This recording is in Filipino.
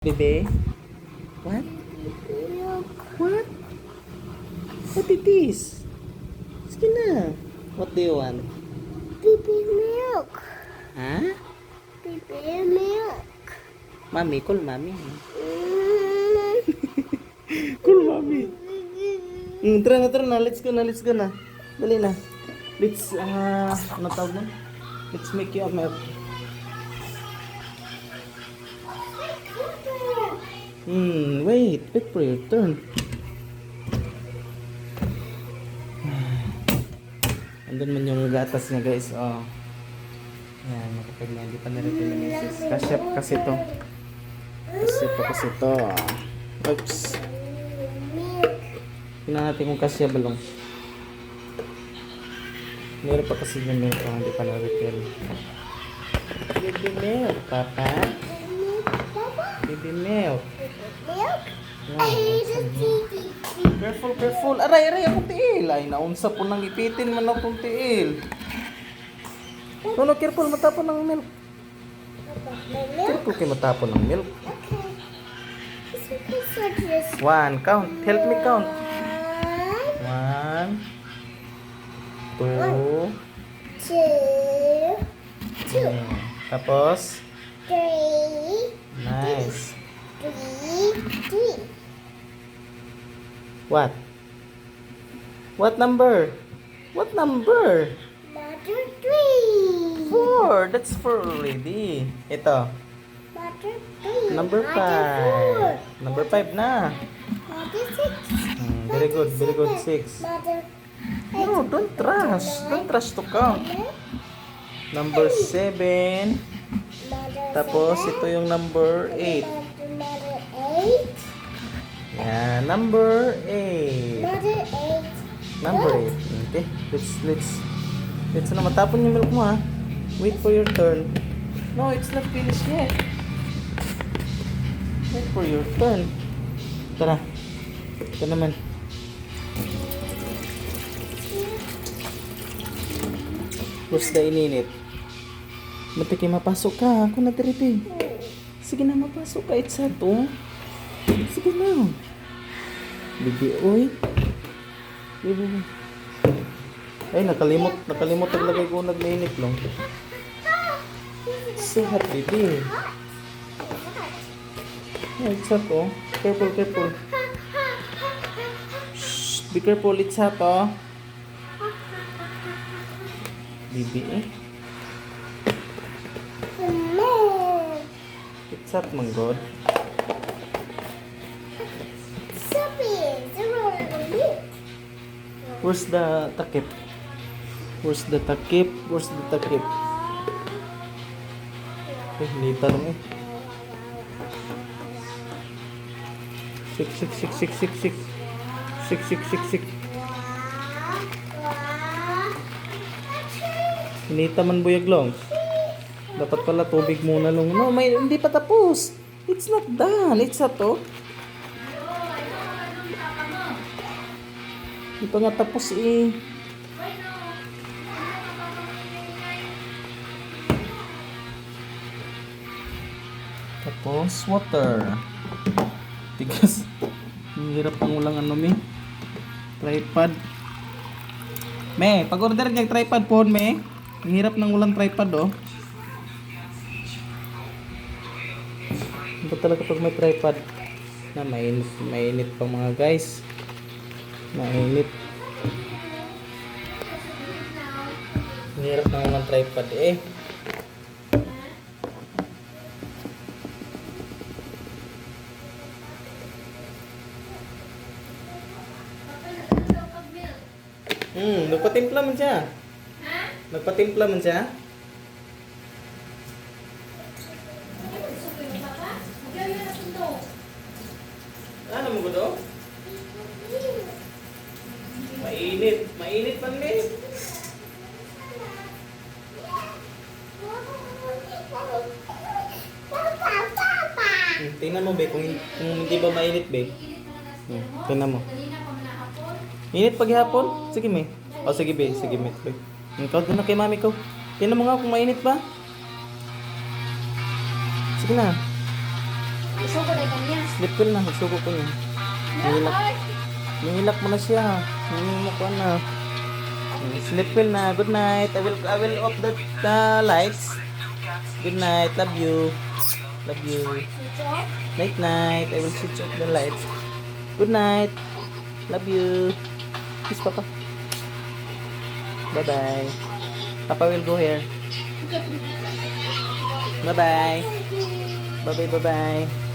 Bebe? What? Milk. What? What it is? Sige na. What do you want? Baby milk. Ha? Baby milk. Mami, call mami. Mm. Call mami. Tara na. Let's go na. Dali na. Let's, ano tawag mo? Let's make you a milk. Wait for your turn. Andun man yung gatas niya, guys. Oh. Yan, makapag na. Hindi pa na-refill ng misis. Kasyap kasi to. Kasi to. Oops. Tingnan natin kung kasya balong. Meron pa kasi yung milk. Oh, hindi pa na-refill. Baby milk, papa. Baby milk. Milk? Wow. I hate the TV. Careful. Aray, akong tiil. Ay, naunsa po nang ipitin man akong tiil. No, careful, matapon ng milk. Milk? Careful kayo matapon ng milk. Okay. So we can start this. One, count. Help me count. One, 1, 2, two, Tapos, three, nice. three. What? What number? Mother three. 4. That's 4 already. Ito, Mother three. number Mother 5. Number 5 na. Mother six. Very good. 6. Mother No, don't rush. Don't rush to count. Number 7. Mother Tapos, seven. ito yung number 8. Mother eight. Yan, number 8. Mother eight. Number 8. Okay, let's na matapon yung milk mo, ha. Wait for your turn. No, it's not finished yet. Wait for your turn. Tara. Ito naman. Basta ininit. Matiki mapasok ka. Ako na tiripi. Sige na, mapasok ka. It's hot, oh. Sige na. Bibi, oy. Bibi. Ay, nakalimot naglagay ko nagmainit lang. So hot, bibi. Ay, it's hot, oh. Careful. Shh, be careful, it's hot, oh. Bibi, eh. It's hot, manggod. Where's the takip? Nita lang eh. Sik. Nita man buyag long. Dapat pala tubig muna lang. No, hindi pa tapos. It's not done. It's hot, oh. Hindi pa nga tapos eh. Tapos water. Tigas. Ang hirap ang ulang ano mi. Tripod. Me, pag-order niya tripod po, me. Ang hirap ng ulang tripod, oh. Ito talaga pag may tripod na mainit pang mga guys. Mainit. Ang hirap ng ulang tripod, eh. Nagpatimpla man siya. Nagpatimpla man siya. Ano mo gusto? Mainit man eh. Tingnan mo, be, kung hindi ba mainit, be. Tingnan mo. Init paghapon? Sige, me. O, sige, be. Sige, me. Ikaw doon na kay mami ko. Tingnan mo nga kung mainit ba. Sige na. Isuko na kanya. Sleep pill na. Sugo ko niya. Nihilak mo na siya. Nihilak ko na. Sleep pill na. Good night. I will off the lights. Good night. Love you. Love you. Night night. I will switch off the lights. Good night. Love you. Kiss Papa. Bye bye. Papa will go here. Bye bye. Bye bye. Bye bye.